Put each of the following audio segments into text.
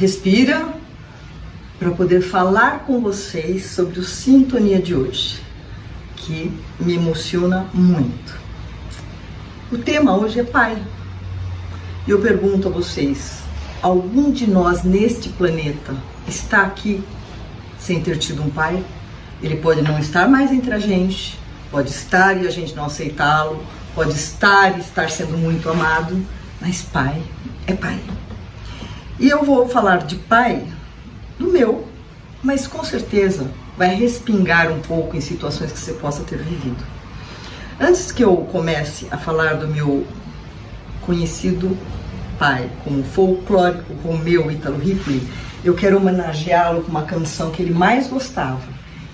respira para poder falar com vocês sobre o Sintonia de hoje, que me emociona muito. O tema hoje é pai. E eu pergunto a vocês, algum de nós neste planeta está aqui sem ter tido um pai? Ele pode não estar mais entre a gente, pode estar e a gente não aceitá-lo, pode estar e estar sendo muito amado, mas pai é pai. E eu vou falar de pai do meu, mas com certeza vai respingar um pouco em situações que você possa ter vivido. Antes que eu comece a falar do meu conhecido pai, como folclórico Romeu Ítalo Ripoli, eu quero homenageá-lo com uma canção que ele mais gostava.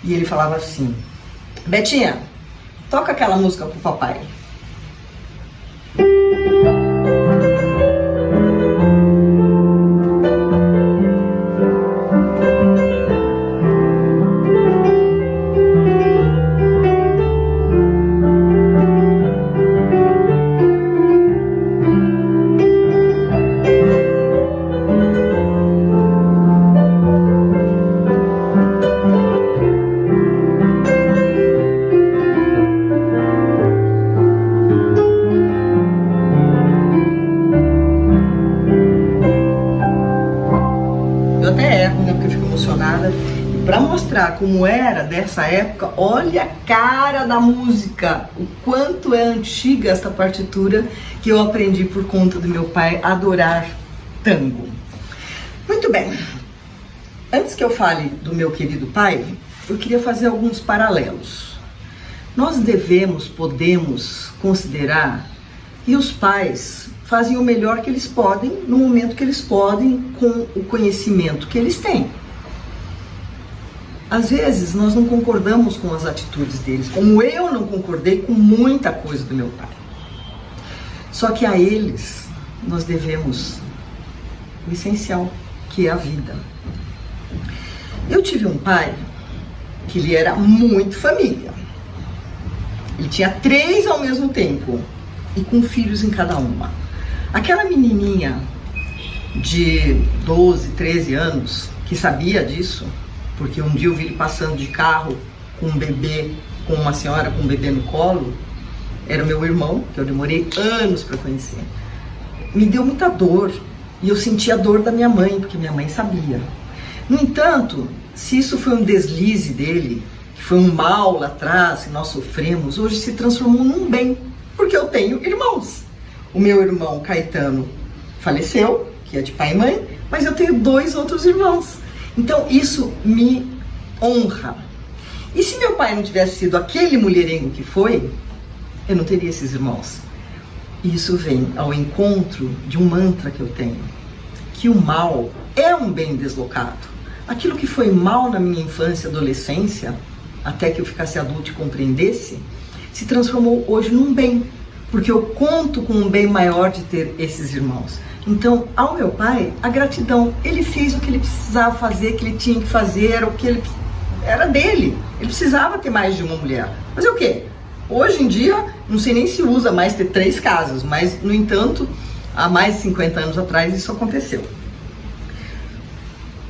E ele falava assim: Betinha, toca aquela música pro papai. Para mostrar como era dessa época, olha a cara da música, o quanto é antiga esta partitura que eu aprendi por conta do meu pai adorar tango. Muito bem, antes que eu fale do meu querido pai, eu queria fazer alguns paralelos. Nós podemos considerar que os pais fazem o melhor que eles podem, no momento que eles podem, com o conhecimento que eles têm. Às vezes nós não concordamos com as atitudes deles, como eu não concordei com muita coisa do meu pai. Só que a eles nós devemos o essencial, que é a vida. Eu tive um pai que ele era muito família. Ele tinha 3 ao mesmo tempo e com filhos em cada uma. Aquela menininha de 12, 13 anos que sabia disso, porque um dia eu vi ele passando de carro com um bebê, com uma senhora com um bebê no colo, era o meu irmão, que eu demorei anos para conhecer. Me deu muita dor, e eu senti a dor da minha mãe, porque minha mãe sabia. No entanto, se isso foi um deslize dele, que foi um mal lá atrás, que nós sofremos, hoje se transformou num bem, porque eu tenho irmãos. O meu irmão Caetano faleceu, que é de pai e mãe, mas eu tenho 2 outros irmãos. Então isso me honra. E se meu pai não tivesse sido aquele mulherengo que foi, eu não teria esses irmãos. Isso vem ao encontro de um mantra que eu tenho, que o mal é um bem deslocado. Aquilo que foi mal na minha infância e adolescência, até que eu ficasse adulto e compreendesse, se transformou hoje num bem, porque eu conto com um bem maior de ter esses irmãos. Então, ao meu pai, a gratidão. Ele fez o que ele precisava fazer, que ele tinha que fazer, era o que ele era dele. Ele precisava ter mais de uma mulher. Mas é o quê? Hoje em dia, não sei nem se usa mais ter 3 casas, mas, no entanto, há mais de 50 anos atrás isso aconteceu.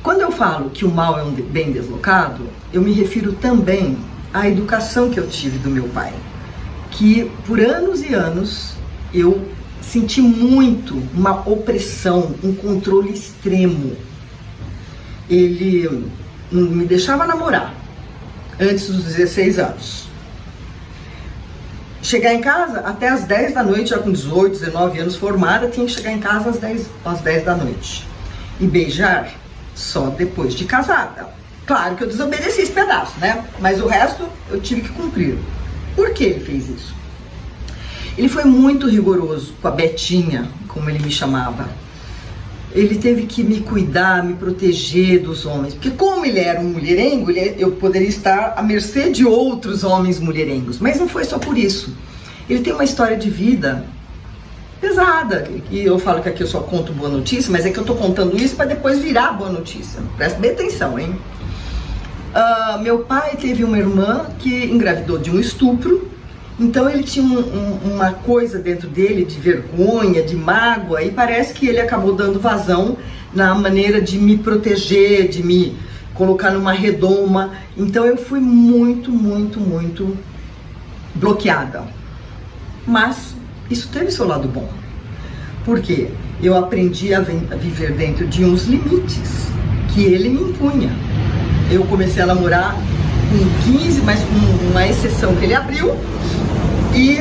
Quando eu falo que o mal é um bem deslocado, eu me refiro também à educação que eu tive do meu pai, que por anos e anos eu senti muito uma opressão, um controle extremo. Ele não me deixava namorar antes dos 16 anos. Chegar em casa até às 10 da noite, já com 18, 19 anos formada, tinha que chegar em casa às 10 da noite. E beijar só depois de casada. Claro que eu desobedeci esse pedaço, né? Mas o resto eu tive que cumprir. Por que ele fez isso? Ele foi muito rigoroso com a Betinha, como ele me chamava. Ele teve que me cuidar, me proteger dos homens. Porque como ele era um mulherengo, eu poderia estar à mercê de outros homens mulherengos. Mas não foi só por isso. Ele tem uma história de vida pesada. E eu falo que aqui eu só conto boa notícia, mas é que eu tô contando isso para depois virar boa notícia. Presta bem atenção, hein? Meu pai teve uma irmã que engravidou de um estupro. Então ele tinha uma coisa dentro dele de vergonha, de mágoa, e parece que ele acabou dando vazão na maneira de me proteger, de me colocar numa redoma. Então eu fui muito bloqueada. Mas isso teve seu lado bom. Por quê? Eu aprendi a viver dentro de uns limites que ele me impunha. Eu comecei a namorar com 15, mas com uma exceção que ele abriu. E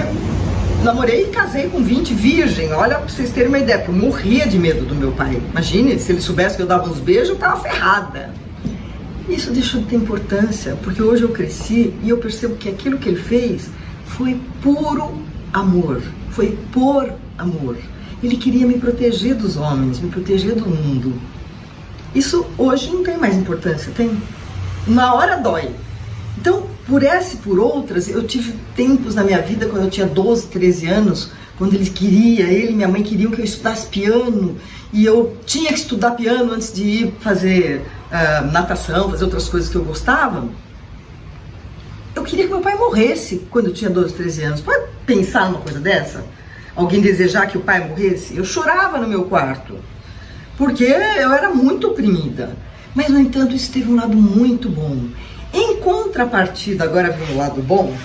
namorei e casei com 20, virgem. Olha, pra vocês terem uma ideia, porque eu morria de medo do meu pai. Imagine, se ele soubesse que eu dava uns beijos, eu tava ferrada. Isso deixou de ter importância, porque hoje eu cresci e eu percebo que aquilo que ele fez foi puro amor. Foi por amor. Ele queria me proteger dos homens, me proteger do mundo. Isso hoje não tem mais importância, tem? Na hora dói. Então, por essa e por outras, eu tive tempos na minha vida, quando eu tinha 12, 13 anos, quando ele e minha mãe queriam que eu estudasse piano, e eu tinha que estudar piano antes de ir fazer natação, fazer outras coisas que eu gostava. Eu queria que meu pai morresse quando eu tinha 12, 13 anos. Pode pensar numa coisa dessa? Alguém desejar que o pai morresse? Eu chorava no meu quarto, porque eu era muito oprimida. Mas, no entanto, isso teve um lado muito bom. Em contrapartida, agora vem o lado bom,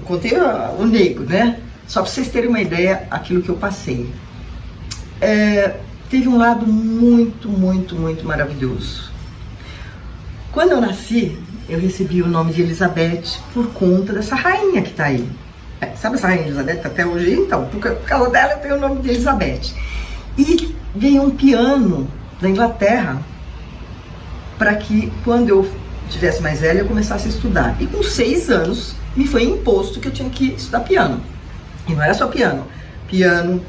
eu contei o nego, né? Só para vocês terem uma ideia, aquilo que eu passei. Teve um lado muito maravilhoso. Quando eu nasci, eu recebi o nome de Elizabeth por conta dessa rainha que tá aí. Sabe essa rainha Elizabeth até hoje? Então, por causa dela eu tenho o nome de Elizabeth. E veio um piano da Inglaterra para que, quando eu tivesse mais velha, eu começasse a estudar. E com 6 anos, me foi imposto que eu tinha que estudar piano. E não era só piano. Piano,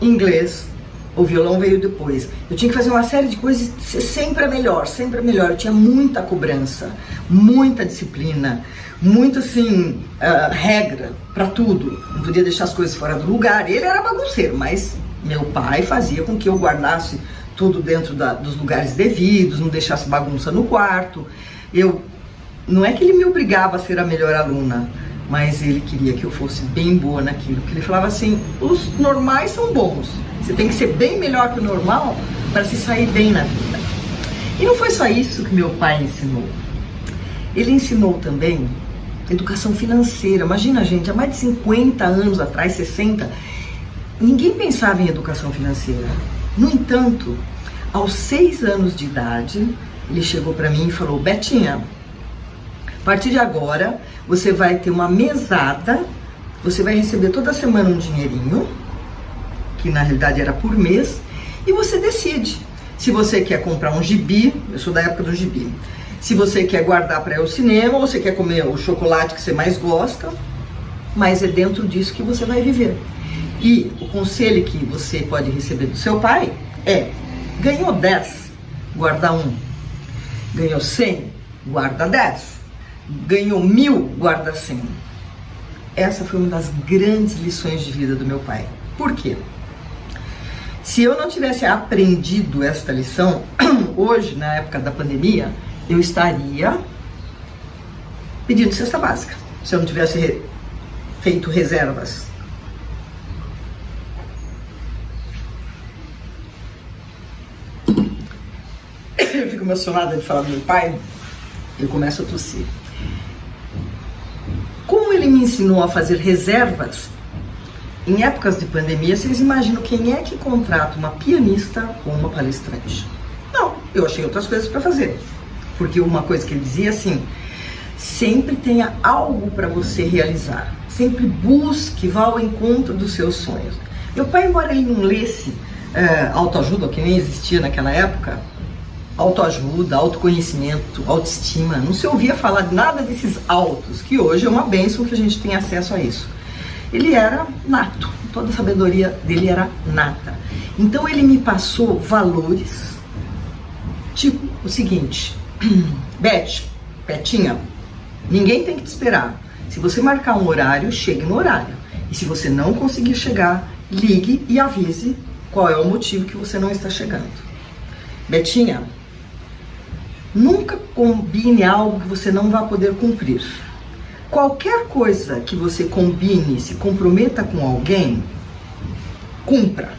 inglês, o violão veio depois. Eu tinha que fazer uma série de coisas, ser sempre a melhor, sempre a melhor. Eu tinha muita cobrança, muita disciplina, muito assim, regra para tudo. Não podia deixar as coisas fora do lugar. Ele era bagunceiro, mas meu pai fazia com que eu guardasse tudo dentro dos lugares devidos, não deixasse bagunça no quarto. Não é que ele me obrigava a ser a melhor aluna, mas ele queria que eu fosse bem boa naquilo. Porque ele falava assim, os normais são bons, você tem que ser bem melhor que o normal para se sair bem na vida. E não foi só isso que meu pai ensinou. Ele ensinou também educação financeira. Imagina, gente, há mais de 50 anos atrás, 60, ninguém pensava em educação financeira. No entanto, aos 6 anos de idade, ele chegou para mim e falou, Betinha, a partir de agora, você vai ter uma mesada, você vai receber toda semana um dinheirinho, que na realidade era por mês, e você decide se você quer comprar um gibi, eu sou da época do gibi, se você quer guardar para ir ao cinema, ou você quer comer o chocolate que você mais gosta, mas é dentro disso que você vai viver. E o conselho que você pode receber do seu pai é, ganhou 10, guarda 1. Ganhou 100, guarda 10. Ganhou 1000, guarda 100. Essa foi uma das grandes lições de vida do meu pai. Por quê? Se eu não tivesse aprendido esta lição, hoje, na época da pandemia, eu estaria pedindo cesta básica. Se eu não tivesse feito reservas. Eu fico emocionada de falar do meu pai, eu começo a tossir. Como ele me ensinou a fazer reservas, em épocas de pandemia, vocês imaginam quem é que contrata uma pianista ou uma palestrante? Não, eu achei outras coisas para fazer. Porque uma coisa que ele dizia assim, sempre tenha algo para você realizar. Sempre busque, vá ao encontro dos seus sonhos. Meu pai, embora ele não lesse autoajuda, que nem existia naquela época, autoajuda, autoconhecimento, autoestima, não se ouvia falar de nada desses autos, que hoje é uma bênção que a gente tem acesso a isso. Ele era nato, toda a sabedoria dele era nata. Então ele me passou valores, tipo o seguinte, Betinha, ninguém tem que te esperar. Se você marcar um horário, chegue no horário. E se você não conseguir chegar, ligue e avise qual é o motivo que você não está chegando. Betinha, nunca combine algo que você não vai poder cumprir. Qualquer coisa que você combine, se comprometa com alguém, cumpra.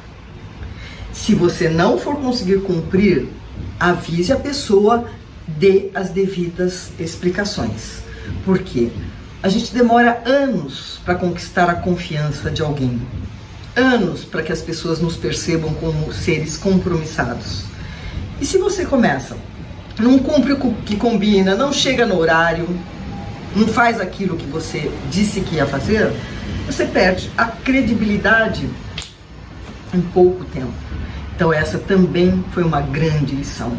Se você não for conseguir cumprir, avise a pessoa, dê as devidas explicações. Por quê? A gente demora anos para conquistar a confiança de alguém. Anos para que as pessoas nos percebam como seres compromissados. E se você começa, não cumpre o que combina, não chega no horário, não faz aquilo que você disse que ia fazer, você perde a credibilidade em pouco tempo. Então essa também foi uma grande lição.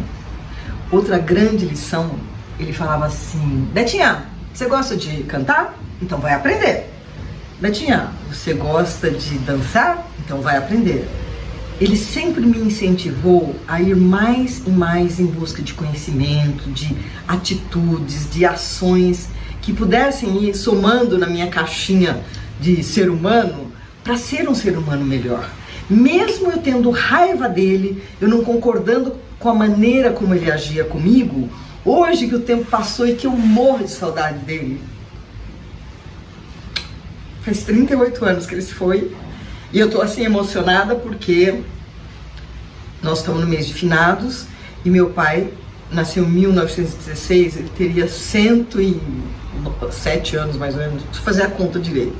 Outra grande lição, ele falava assim: Betinha, você gosta de cantar? Então vai aprender. Betinha, você gosta de dançar? Então vai aprender. Ele sempre me incentivou a ir mais e mais em busca de conhecimento, de atitudes, de ações que pudessem ir somando na minha caixinha de ser humano para ser um ser humano melhor. Mesmo eu tendo raiva dele, eu não concordando com a maneira como ele agia comigo, hoje que o tempo passou e que eu morro de saudade dele. Faz 38 anos que ele se foi e eu tô assim emocionada porque nós estamos no mês de finados e meu pai nasceu em 1916, ele teria 107 anos mais ou menos, preciso fazer a conta direito.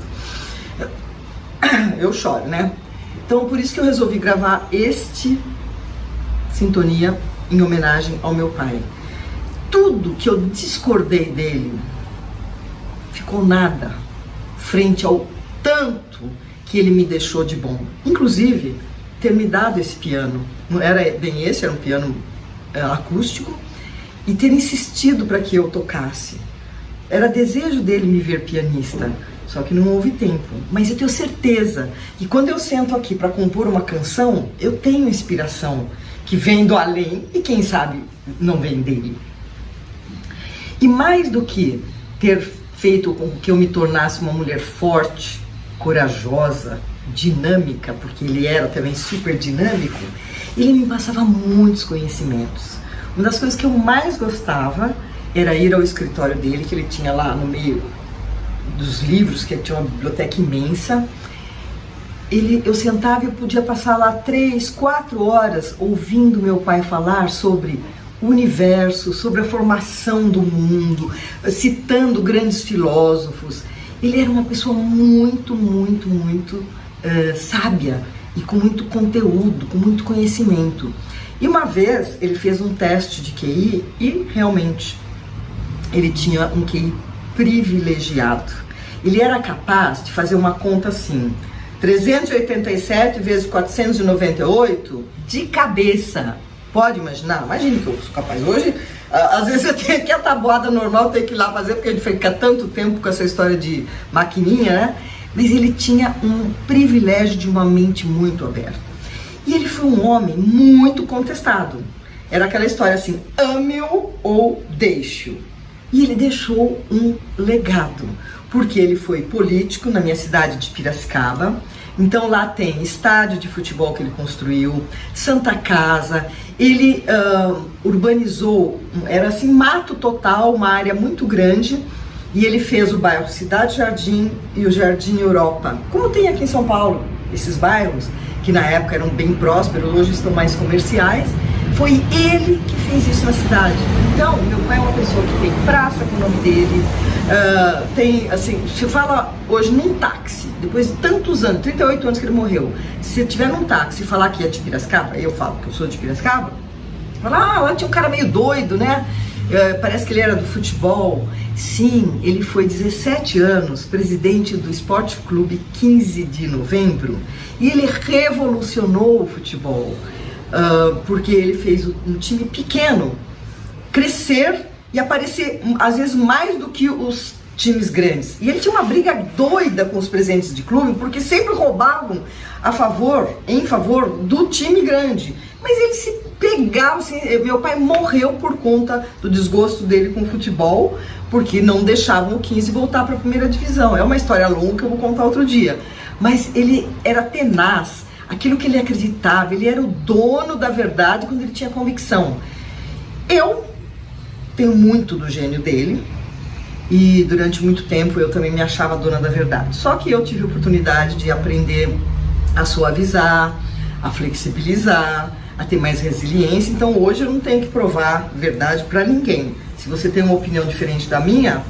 Eu choro, né? Então por isso que eu resolvi gravar este Sintonia em homenagem ao meu pai. Tudo que eu discordei dele ficou nada frente ao tanto que ele me deixou de bom. Inclusive, ter me dado esse piano. Não era bem esse, era um piano acústico. E ter insistido para que eu tocasse. Era desejo dele me ver pianista. Só que não houve tempo. Mas eu tenho certeza que quando eu sento aqui para compor uma canção, eu tenho inspiração que vem do além e quem sabe não vem dele. E mais do que ter feito com que eu me tornasse uma mulher forte, corajosa, dinâmica, porque ele era também super dinâmico, ele me passava muitos conhecimentos. Uma das coisas que eu mais gostava era ir ao escritório dele, que ele tinha lá no meio dos livros, que ele tinha uma biblioteca imensa. Eu sentava e eu podia passar lá 3, 4 horas ouvindo meu pai falar sobre o universo, sobre a formação do mundo, citando grandes filósofos. Ele era uma pessoa muito sábia e com muito conteúdo, com muito conhecimento. E uma vez ele fez um teste de QI e realmente ele tinha um QI privilegiado. Ele era capaz de fazer uma conta assim: 387 vezes 498 de cabeça. Pode imaginar? Imagine que eu sou capaz. Hoje, às vezes eu tenho que a tabuada normal, tenho que ir lá fazer, porque a gente fica tanto tempo com essa história de maquininha, né? Mas ele tinha um privilégio de uma mente muito aberta. E ele foi um homem muito contestado. Era aquela história assim: ame-o ou deixe-o. E ele deixou um legado, porque ele foi político na minha cidade de Piracicaba. Então lá tem estádio de futebol que ele construiu, Santa Casa, ele urbanizou, era assim mato total, uma área muito grande, e ele fez o bairro Cidade Jardim e o Jardim Europa, como tem aqui em São Paulo, esses bairros que na época eram bem prósperos, hoje estão mais comerciais. Foi ele que fez isso na cidade. Então, meu pai é uma pessoa que tem praça com o nome dele, tem, assim, se fala hoje num táxi, depois de tantos anos, 38 anos que ele morreu, se você tiver num táxi e falar que é de Piracicaba, eu falo que eu sou de Piracicaba, fala, lá tinha um cara meio doido, né? Parece que ele era do futebol. Sim, ele foi 17 anos presidente do Esporte Clube 15 de Novembro e ele revolucionou o futebol. Porque ele fez um time pequeno crescer e aparecer às vezes mais do que os times grandes. E ele tinha uma briga doida com os presidentes de clube, porque sempre roubavam em favor do time grande. Mas ele se pegava, assim, meu pai morreu por conta do desgosto dele com o futebol, porque não deixavam o 15 voltar para a primeira divisão. É uma história longa que eu vou contar outro dia. Mas ele era tenaz. Aquilo que ele acreditava, ele era o dono da verdade quando ele tinha convicção. Eu tenho muito do gênio dele e durante muito tempo eu também me achava dona da verdade. Só que eu tive a oportunidade de aprender a suavizar, a flexibilizar, a ter mais resiliência. Então hoje eu não tenho que provar verdade para ninguém. Se você tem uma opinião diferente da minha,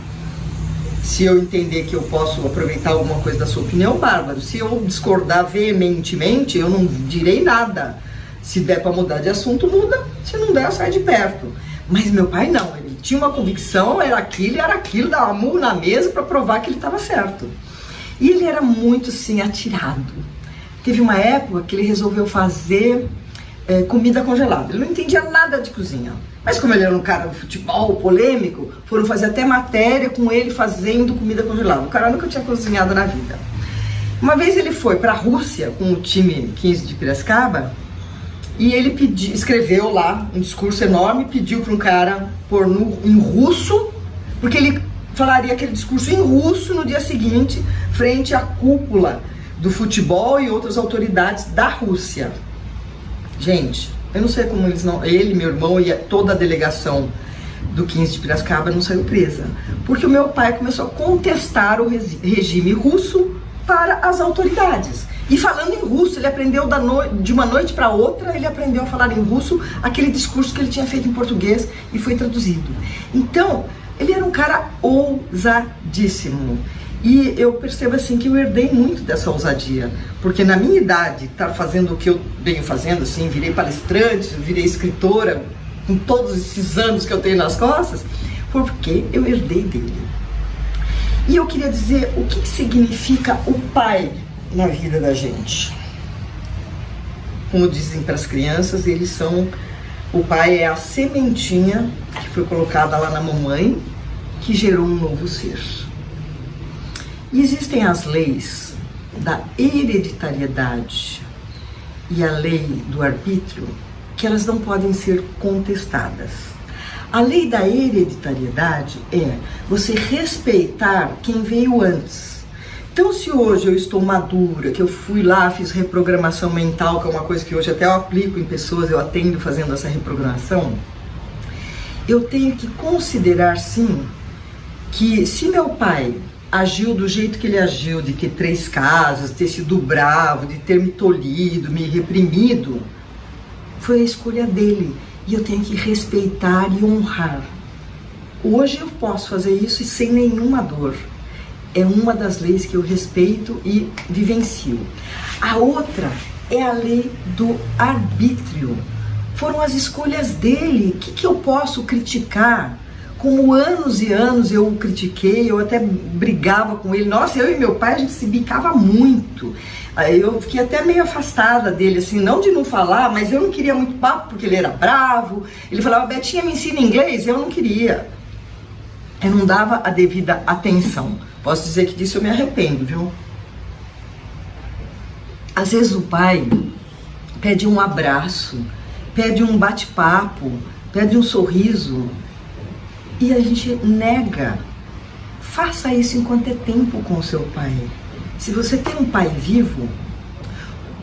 se eu entender que eu posso aproveitar alguma coisa da sua opinião, bárbaro. Se eu discordar veementemente, eu não direi nada. Se der para mudar de assunto, muda. Se não der, sai de perto. Mas meu pai não, ele tinha uma convicção, era aquilo, dava murro na mesa para provar que ele estava certo. E ele era muito assim, atirado. Teve uma época que ele resolveu fazer comida congelada. Ele não entendia nada de cozinha. Mas como ele era um cara do futebol polêmico, foram fazer até matéria com ele fazendo comida congelada. O cara nunca tinha cozinhado na vida. Uma vez ele foi para a Rússia com o time 15 de Piracicaba e ele escreveu lá um discurso enorme, pediu para um cara pôr em russo, porque ele falaria aquele discurso em russo no dia seguinte, frente à cúpula do futebol e outras autoridades da Rússia. Gente, eu não sei como ele, meu irmão e toda a delegação do 15 de Piracicaba não saiu presa. Porque o meu pai começou a contestar o regime russo para as autoridades. E falando em russo, ele aprendeu de uma noite para outra, ele aprendeu a falar em russo aquele discurso que ele tinha feito em português e foi traduzido. Então, ele era um cara ousadíssimo. E eu percebo assim que eu herdei muito dessa ousadia, porque na minha idade, estar fazendo o que eu venho fazendo, assim, virei palestrante, virei escritora, com todos esses anos que eu tenho nas costas, foi porque eu herdei dele. E eu queria dizer o que significa o pai na vida da gente. Como dizem para as crianças, o pai é a sementinha que foi colocada lá na mamãe, que gerou um novo ser. E existem as leis da hereditariedade e a lei do arbítrio, que elas não podem ser contestadas. A lei da hereditariedade é você respeitar quem veio antes. Então, se hoje eu estou madura, que eu fui lá, fiz reprogramação mental, que é uma coisa que hoje até eu aplico em pessoas, eu atendo fazendo essa reprogramação, eu tenho que considerar, sim, que se meu pai agiu do jeito que ele agiu, de ter 3 casas, ter sido bravo, de ter me tolhido, me reprimido, foi a escolha dele. E eu tenho que respeitar e honrar. Hoje eu posso fazer isso e sem nenhuma dor. É uma das leis que eu respeito e vivencio. A outra é a lei do arbítrio. Foram as escolhas dele. O que eu posso criticar? Como anos e anos eu o critiquei, eu até brigava com ele. Nossa, eu e meu pai, a gente se bicava muito. Aí eu fiquei até meio afastada dele, assim, não de não falar, mas eu não queria muito papo, porque ele era bravo. Ele falava, Betinha, me ensina inglês? Eu não queria. Eu não dava a devida atenção. Posso dizer que disso eu me arrependo, viu? Às vezes o pai pede um abraço, pede um bate-papo, pede um sorriso, e a gente nega. Faça isso enquanto é tempo com o seu pai. Se você tem um pai vivo,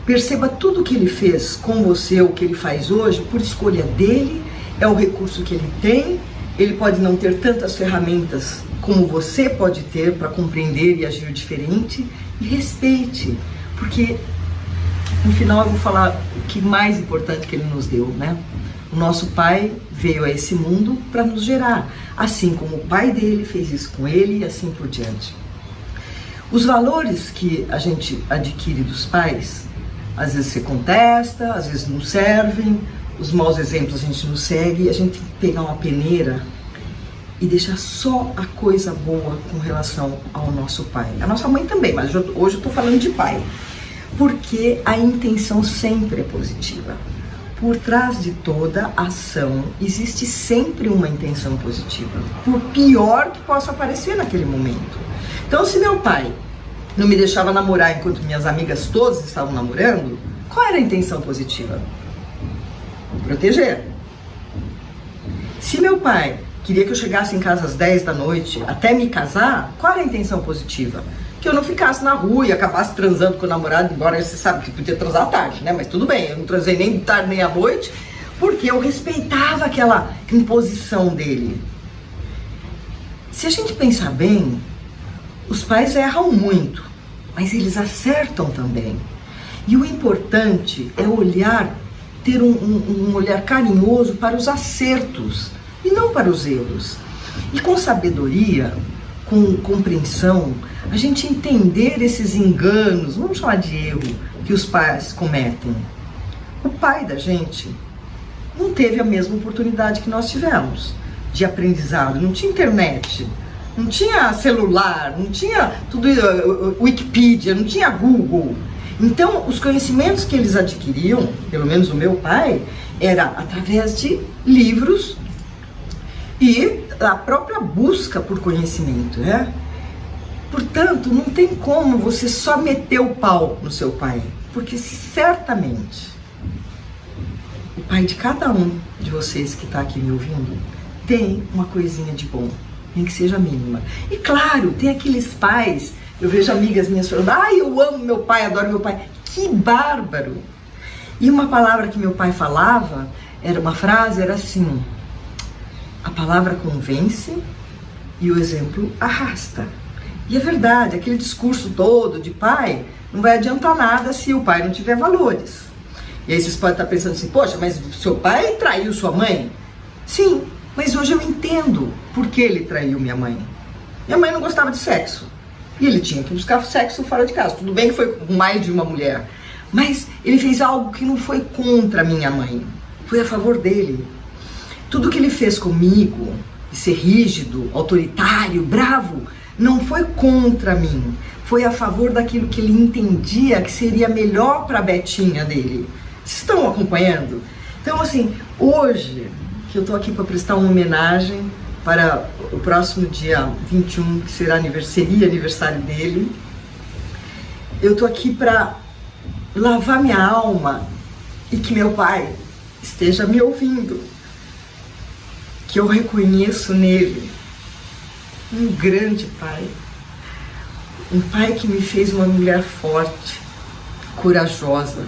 perceba tudo o que ele fez com você, o que ele faz hoje, por escolha dele, é o recurso que ele tem. Ele pode não ter tantas ferramentas como você pode ter para compreender e agir diferente. E respeite, porque no final eu vou falar o que mais importante que ele nos deu, né? O nosso pai veio a esse mundo para nos gerar, assim como o pai dele fez isso com ele e assim por diante. Os valores que a gente adquire dos pais, às vezes se contesta, às vezes não servem, os maus exemplos a gente não segue, a gente tem que pegar uma peneira e deixar só a coisa boa com relação ao nosso pai. A nossa mãe também, mas hoje eu estou falando de pai, porque a intenção sempre é positiva. Por trás de toda ação existe sempre uma intenção positiva, por pior que possa parecer naquele momento. Então, se meu pai não me deixava namorar enquanto minhas amigas todas estavam namorando, qual era a intenção positiva? Proteger. Se meu pai queria que eu chegasse em casa às 10 da noite até me casar, qual era a intenção positiva? Que eu não ficasse na rua e acabasse transando com o namorado, embora você sabe que podia transar à tarde, né? Mas tudo bem, eu não transei nem de tarde nem à noite, porque eu respeitava aquela imposição dele. Se a gente pensar bem, os pais erram muito, mas eles acertam também. E o importante é olhar, ter um olhar carinhoso para os acertos e não para os erros. E com sabedoria, com compreensão, a gente entender esses enganos, vamos chamar de erro, que os pais cometem. O pai da gente não teve a mesma oportunidade que nós tivemos de aprendizado, não tinha internet, não tinha celular, não tinha tudo, Wikipedia, não tinha Google. Então, os conhecimentos que eles adquiriam, pelo menos o meu pai, era através de livros e a própria busca por conhecimento, né? Portanto, não tem como você só meter o pau no seu pai, porque certamente o pai de cada um de vocês que está aqui me ouvindo tem uma coisinha de bom, nem que seja mínima. E claro, tem aqueles pais, eu vejo amigas minhas falando, ai, eu amo meu pai, adoro meu pai. Que bárbaro! E uma palavra que meu pai falava, era uma frase, era assim, a palavra convence e o exemplo arrasta. E é verdade, aquele discurso todo de pai não vai adiantar nada se o pai não tiver valores. E aí vocês podem estar pensando assim, poxa, mas seu pai traiu sua mãe? Sim, mas hoje eu entendo por que ele traiu minha mãe. Minha mãe não gostava de sexo. E ele tinha que buscar sexo fora de casa. Tudo bem que foi com mais de uma mulher. Mas ele fez algo que não foi contra a minha mãe. Foi a favor dele. Tudo que ele fez comigo, de ser rígido, autoritário, bravo, não foi contra mim. Foi a favor daquilo que ele entendia que seria melhor para a Betinha dele. Vocês estão acompanhando? Então, assim, hoje que eu tô aqui para prestar uma homenagem para o próximo dia 21, que será aniversário dele, eu tô aqui para lavar minha alma e que meu pai esteja me ouvindo, que eu reconheço nele um grande pai, um pai que me fez uma mulher forte, corajosa,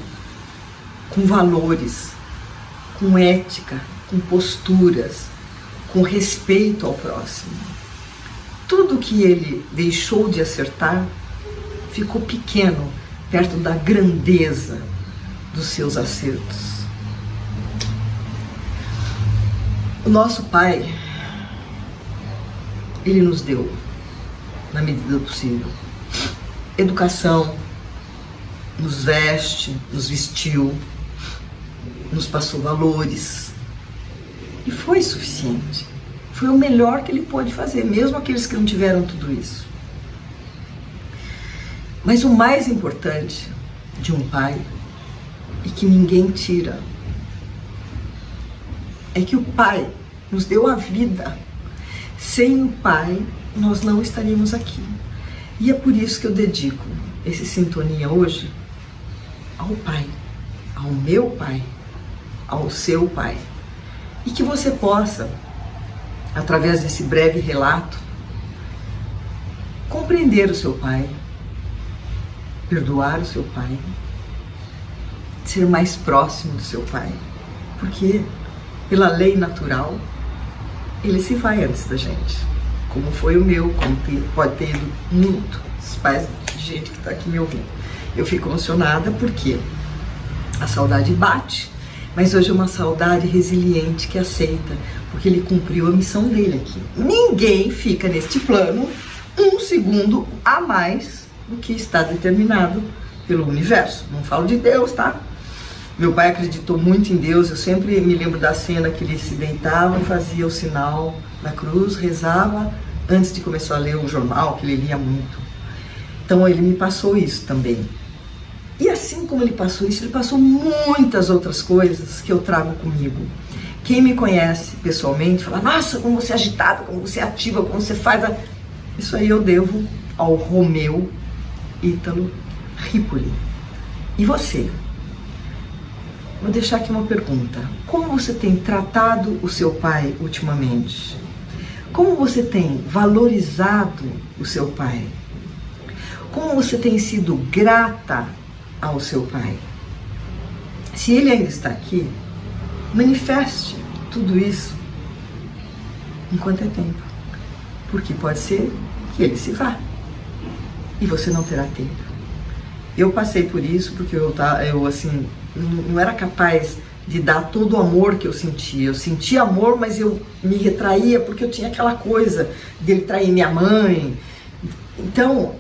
com valores, com ética, com posturas, com respeito ao próximo. Tudo que ele deixou de acertar ficou pequeno perto da grandeza dos seus acertos. O nosso pai, ele nos deu, na medida do possível, educação, nos veste, nos vestiu, nos passou valores. E foi suficiente. Foi o melhor que ele pôde fazer, mesmo aqueles que não tiveram tudo isso. Mas o mais importante de um pai, e que ninguém tira, é que o pai nos deu a vida. Sem o pai, nós não estaríamos aqui. E é por isso que eu dedico esse Sintonia hoje ao pai, ao meu pai, ao seu pai. E que você possa, através desse breve relato, compreender o seu pai, perdoar o seu pai, ser mais próximo do seu pai, porque pela lei natural ele se vai antes da gente, como foi o meu, como pode ter ido muitos pais de gente que está aqui me ouvindo. Eu fico emocionada porque a saudade bate, mas hoje é uma saudade resiliente que aceita, porque ele cumpriu a missão dele aqui. Ninguém fica neste plano um segundo a mais do que está determinado pelo universo. Não falo de Deus, tá? Meu pai acreditou muito em Deus. Eu sempre me lembro da cena que ele se deitava e fazia o sinal da cruz, rezava antes de começar a ler o jornal, que ele lia muito. Então ele me passou isso também. E assim como ele passou isso, ele passou muitas outras coisas que eu trago comigo. Quem me conhece pessoalmente fala, nossa, como você é agitada, como você é ativa, como você faz... Isso aí eu devo ao Romeu Ítalo Ripoli. E você? Vou deixar aqui uma pergunta. Como você tem tratado o seu pai ultimamente? Como você tem valorizado o seu pai? Como você tem sido grata ao seu pai? Se ele ainda está aqui, manifeste tudo isso enquanto é tempo, porque pode ser que ele se vá e você não terá tempo. Eu passei por isso porque eu assim, não era capaz de dar todo o amor que eu sentia. Eu sentia amor, mas eu me retraía porque eu tinha aquela coisa dele trair minha mãe. Então,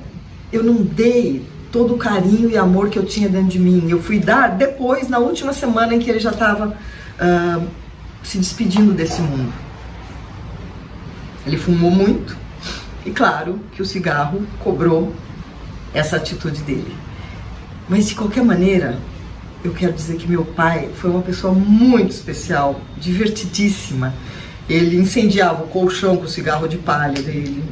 eu não dei todo o carinho e amor que eu tinha dentro de mim. Eu fui dar depois, na última semana em que ele já estava se despedindo desse mundo. Ele fumou muito e claro que o cigarro cobrou essa atitude dele. Mas de qualquer maneira, eu quero dizer que meu pai foi uma pessoa muito especial, divertidíssima. Ele incendiava o colchão com o cigarro de palha dele.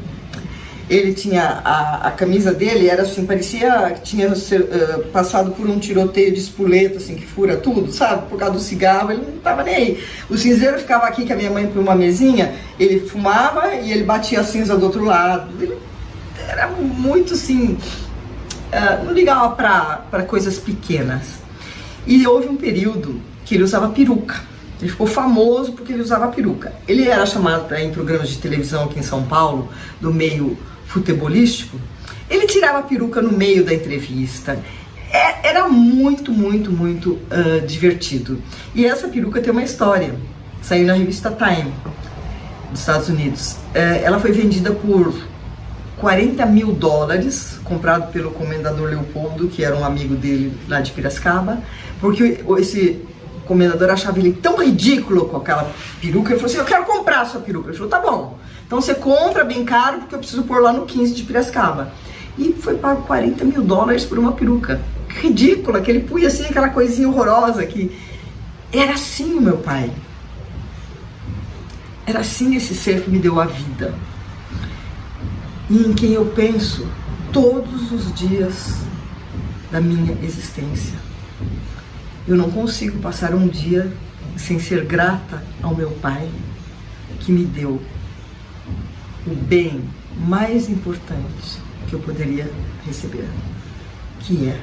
Ele tinha, a camisa dele era assim, parecia que tinha passado por um tiroteio de espoleta, assim, que fura tudo, sabe? Por causa do cigarro, ele não tava nem aí. O cinzeiro ficava aqui, que a minha mãe põe uma mesinha, ele fumava e ele batia a cinza do outro lado. Ele era muito, assim, não ligava para coisas pequenas. E houve um período que ele usava peruca. Ele ficou famoso porque ele usava peruca. Ele era chamado para ir em programas de televisão aqui em São Paulo, do meio futebolístico. Ele tirava a peruca no meio da entrevista. Era muito, muito, muito divertido. E essa peruca tem uma história. Saiu na revista Time, dos Estados Unidos. Ela foi vendida por $40 mil, comprado pelo comendador Leopoldo, que era um amigo dele lá de Piracicaba, porque esse comendador achava ele tão ridículo com aquela peruca. Ele falou assim: eu quero comprar a sua peruca. Ele falou: tá bom, então você compra bem caro porque eu preciso pôr lá no 15 de Piracicaba. E foi pago $40 mil por uma peruca ridícula, que ele punha assim, aquela coisinha horrorosa que... Era assim o meu pai. Era assim esse ser que me deu a vida, e em quem eu penso todos os dias da minha existência. Eu não consigo passar um dia sem ser grata ao meu pai, que me deu o bem mais importante que eu poderia receber, que é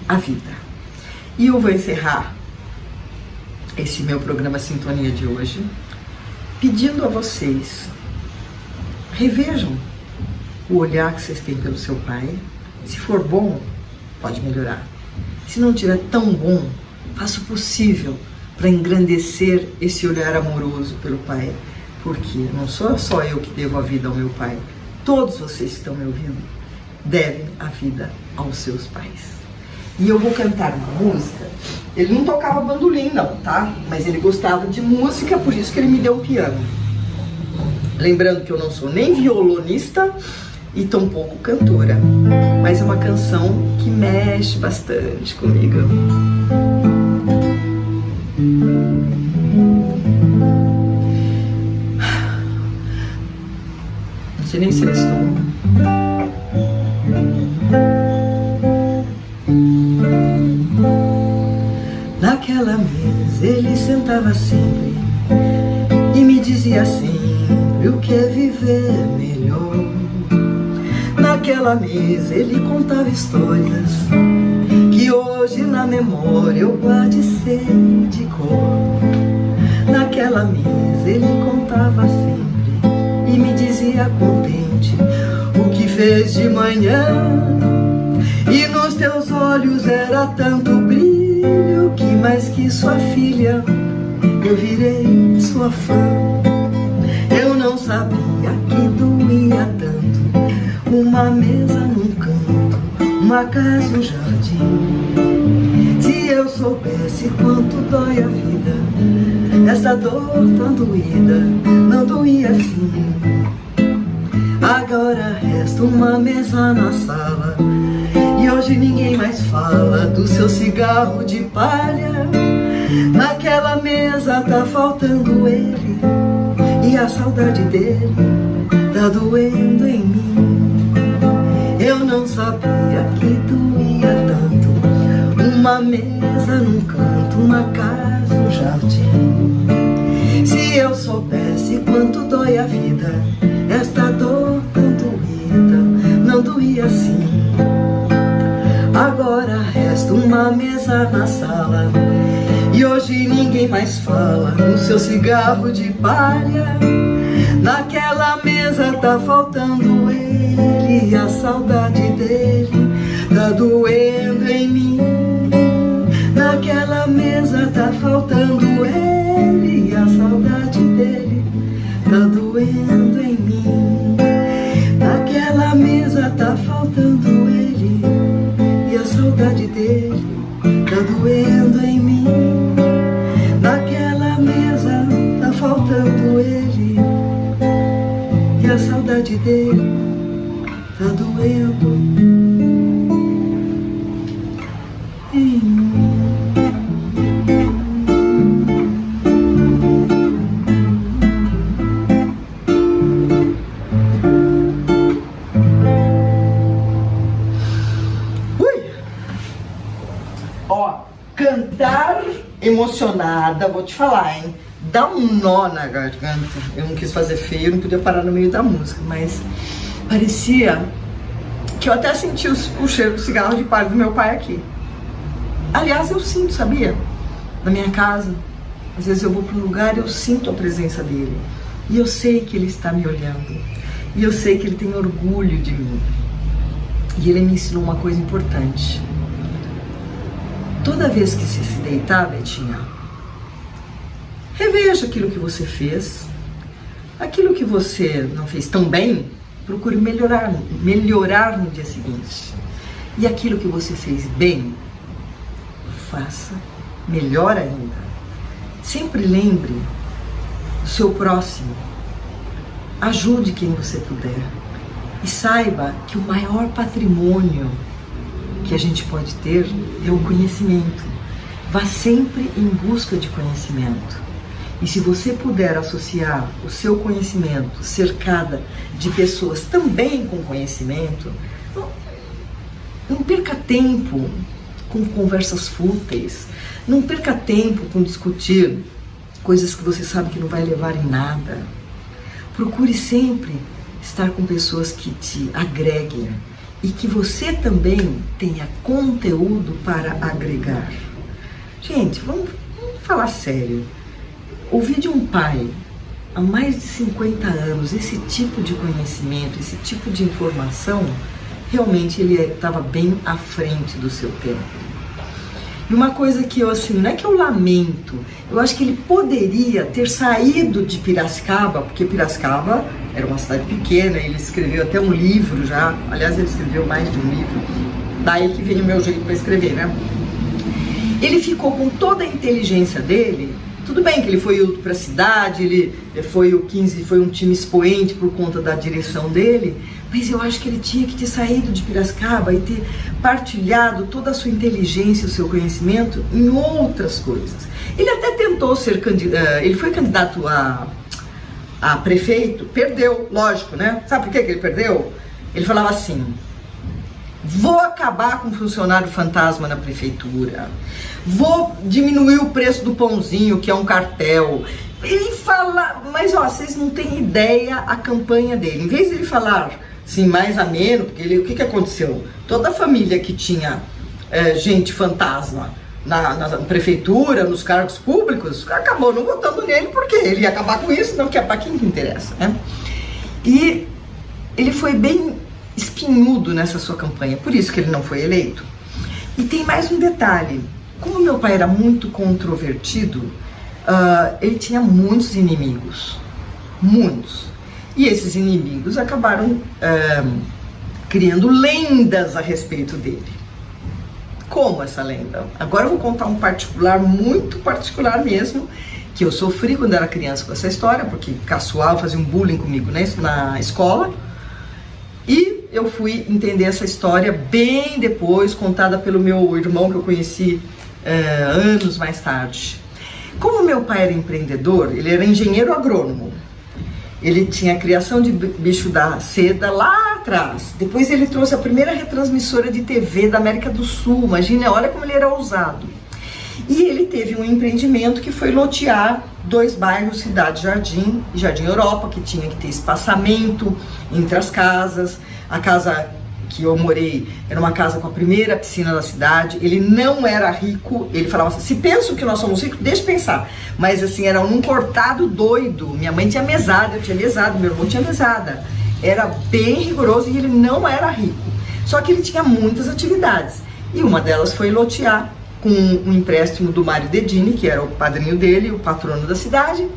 a vida. E eu vou encerrar esse meu programa Sintonia de hoje pedindo a vocês: revejam o olhar que vocês têm pelo seu pai. Se for bom, pode melhorar. Se não tiver tão bom, faça o possível para engrandecer esse olhar amoroso pelo pai, porque não sou só eu que devo a vida ao meu pai. Todos vocês que estão me ouvindo devem a vida aos seus pais. E eu vou cantar uma música. Ele não tocava bandolim não, tá? Mas ele gostava de música, por isso que ele me deu um piano. Lembrando que eu não sou nem violonista e tampouco cantora, mas é uma canção que mexe bastante comigo. Não sei nem se eles estão. Naquela mesa ele sentava sempre e me dizia sempre o que é viver melhor. Naquela mesa ele contava histórias que hoje na memória eu guarde sei de cor. Naquela mesa ele contava sempre e me dizia contente o que fez de manhã. E nos teus olhos era tanto brilho que mais que sua filha eu virei sua fã. Eu não sabia que doía tanto uma mesa num canto, uma casa, um jardim. Se eu soubesse quanto dói a vida, essa dor tão doída não doía assim. Agora resta uma mesa na sala e hoje ninguém mais fala do seu cigarro de palha. Naquela mesa tá faltando ele e a saudade dele tá doendo em mim. Eu não sabia que doía tanto uma mesa num canto, uma casa, um jardim. Se eu soubesse quanto dói a vida, esta dor tão doída não doía assim. Agora resta uma mesa na sala e hoje ninguém mais fala no seu cigarro de palha. Naquela mesa tá faltando ele e a saudade dele tá doendo em mim. Naquela mesa tá faltando ele e a saudade dele tá doendo em mim. Naquela mesa tá faltando ele e a saudade dele tá doendo em mim. Naquela mesa tá faltando ele e a saudade dele tá doendo em mim. Ó, cantar emocionada, vou te falar, hein? Dá um nó na garganta. Eu não quis fazer feio, não podia parar no meio da música, mas parecia que eu até senti o cheiro do cigarro de palha do meu pai aqui. Aliás, eu sinto, sabia? Na minha casa, às vezes eu vou para um lugar e eu sinto a presença dele. E eu sei que ele está me olhando. E eu sei que ele tem orgulho de mim. E ele me ensinou uma coisa importante. Toda vez que você se deitar, Betinha, reveja aquilo que você fez. Aquilo que você não fez tão bem, procure melhorar no dia seguinte. E aquilo que você fez bem, faça melhor ainda. Sempre lembre do seu próximo. Ajude quem você puder. E saiba que o maior patrimônio que a gente pode ter é o conhecimento. Vá sempre em busca de conhecimento. E se você puder associar o seu conhecimento, cercada de pessoas também com conhecimento, não perca tempo com conversas fúteis, não perca tempo com discutir coisas que você sabe que não vai levar em nada. Procure sempre estar com pessoas que te agreguem e que você também tenha conteúdo para agregar. Gente, vamos falar sério. Ouvir de um pai há mais de 50 anos esse tipo de conhecimento, esse tipo de informação, realmente ele estava bem à frente do seu tempo. E uma coisa que eu, assim, não é que eu lamento, eu acho que ele poderia ter saído de Piracicaba, porque Piracicaba era uma cidade pequena, ele escreveu até um livro já, aliás, ele escreveu mais de um livro, daí que veio o meu jeito para escrever, né? Ele ficou com toda a inteligência dele. Tudo bem que ele foi para a cidade, ele foi o 15, foi um time expoente por conta da direção dele, mas eu acho que ele tinha que ter saído de Piracicaba e ter partilhado toda a sua inteligência, o seu conhecimento em outras coisas. Ele até tentou ser candidato, ele foi candidato a prefeito, perdeu, lógico, né? Sabe por que ele perdeu? Ele falava assim: vou acabar com o funcionário fantasma na prefeitura, vou diminuir o preço do pãozinho, que é um cartel. Ele fala, mas ó, vocês não têm ideia a campanha dele. Em vez de ele falar assim, mais ameno, porque ele, o que aconteceu? Toda a família que tinha gente fantasma na prefeitura, nos cargos públicos, acabou não votando nele, porque ele ia acabar com isso, não, que é para quem que interessa, né? E ele foi bem espinhudo nessa sua campanha, por isso que ele não foi eleito. E tem mais um detalhe: como meu pai era muito controvertido, ele tinha muitos inimigos, muitos. E esses inimigos acabaram criando lendas a respeito dele. Como essa lenda? Agora eu vou contar um particular, muito particular mesmo, que eu sofri quando era criança com essa história, porque caçoava, fazia um bullying comigo, né, na escola. E eu fui entender essa história bem depois, contada pelo meu irmão, que eu conheci anos mais tarde. Como meu pai era empreendedor, ele era engenheiro agrônomo. Ele tinha a criação de bicho da seda lá atrás. Depois ele trouxe a primeira retransmissora de TV da América do Sul. Imagina, olha como ele era ousado. E ele teve um empreendimento que foi lotear 2 bairros, Cidade Jardim e Jardim Europa, que tinha que ter espaçamento entre as casas. A casa que eu morei era uma casa com a primeira piscina da cidade. Ele não era rico, ele falava assim: se pensam que nós somos ricos, deixa eu pensar. Mas assim, era um cortado doido. Minha mãe tinha mesada, eu tinha mesada, meu irmão tinha mesada. Era bem rigoroso e ele não era rico. Só que ele tinha muitas atividades, e uma delas foi lotear com um empréstimo do Mário Dedini, que era o padrinho dele, o patrono da cidade.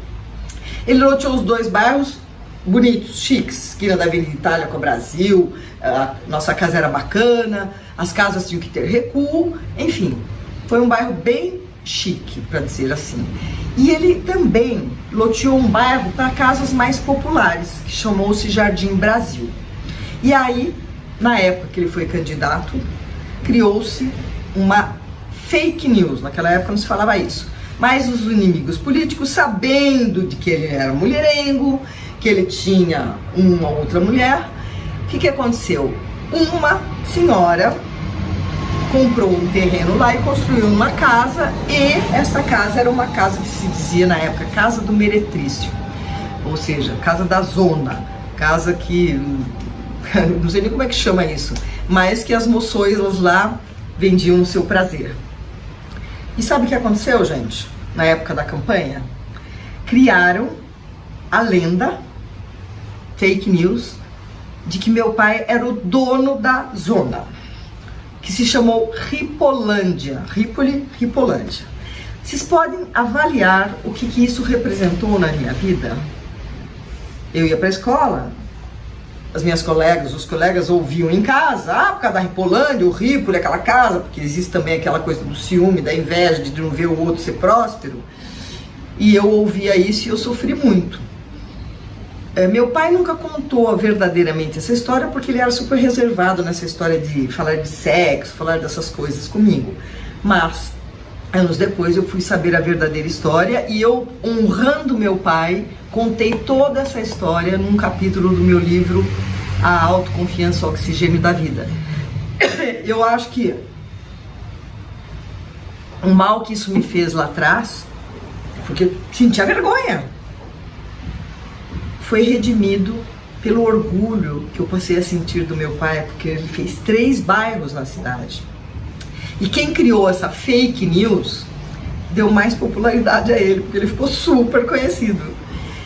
Ele loteou os 2 bairros bonitos, chiques, esquina da Avenida Itália com o Brasil, a nossa casa era bacana, as casas tinham que ter recuo, enfim, foi um bairro bem chique, para dizer assim. E ele também loteou um bairro para casas mais populares, que chamou-se Jardim Brasil. E aí, na época que ele foi candidato, criou-se uma fake news, naquela época não se falava isso, mas os inimigos políticos, sabendo de que ele era mulherengo, que ele tinha uma outra mulher, o que aconteceu? Uma senhora comprou um terreno lá e construiu uma casa, e essa casa era uma casa que se dizia na época Casa do Meretrício, ou seja, casa da zona, casa que, não sei nem como é que chama isso, mas que as moçoilas lá vendiam o seu prazer. E sabe o que aconteceu, gente? Na época da campanha, criaram a lenda, fake news, de que meu pai era o dono da zona, que se chamou Ripolândia, Ripolândia. Vocês podem avaliar o que isso representou na minha vida? Eu ia para a escola, as minhas colegas, os colegas ouviam em casa, por causa da Ripolândia, o Ripoli, aquela casa, porque existe também aquela coisa do ciúme, da inveja, de não ver o outro ser próspero. E eu ouvia isso e eu sofri muito. Meu pai nunca contou verdadeiramente essa história, porque ele era super reservado nessa história de falar de sexo, falar dessas coisas comigo. Mas, anos depois, eu fui saber a verdadeira história, e eu, honrando meu pai, contei toda essa história num capítulo do meu livro A Autoconfiança, o Oxigênio da Vida. Eu acho que o mal que isso me fez lá atrás, porque eu sentia vergonha, foi redimido pelo orgulho que eu passei a sentir do meu pai, porque ele fez 3 bairros na cidade. E quem criou essa fake news deu mais popularidade a ele, porque ele ficou super conhecido.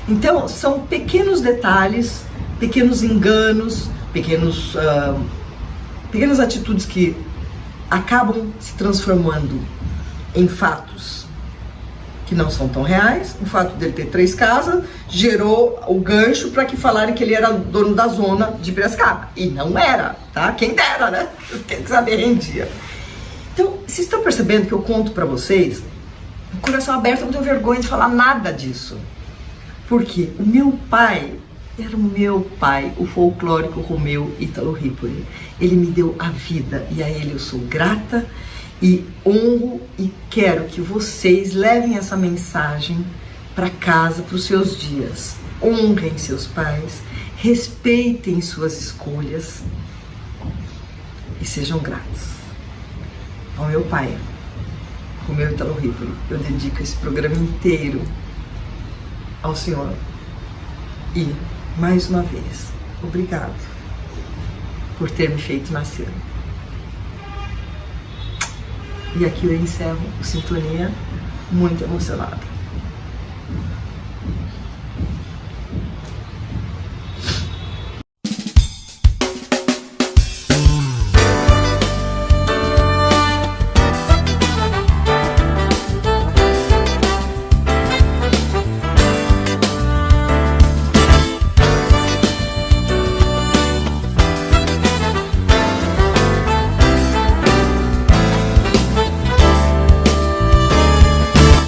Então, são pequenos detalhes, pequenos enganos, pequenas atitudes que acabam se transformando em fatos que não são tão reais. O fato dele ter 3 casas gerou o gancho para que falarem que ele era dono da zona de Piracicaba. E não era, tá? Quem dera, né? Tem que saber rendia. Então, vocês estão percebendo que eu conto para vocês, com o coração aberto, eu não tenho vergonha de falar nada disso. Porque o meu pai era o meu pai, o folclórico Romeu Ítalo Ripoli. Ele me deu a vida, e a ele eu sou grata e honro, e quero que vocês levem essa mensagem para casa, para os seus dias. Honrem seus pais, respeitem suas escolhas e sejam gratos. Ao meu pai, Romeu Ítalo Ripoli, eu dedico esse programa inteiro ao Senhor. E, mais uma vez, obrigado por ter me feito nascer. E aqui eu encerro o Sintonia muito emocionada.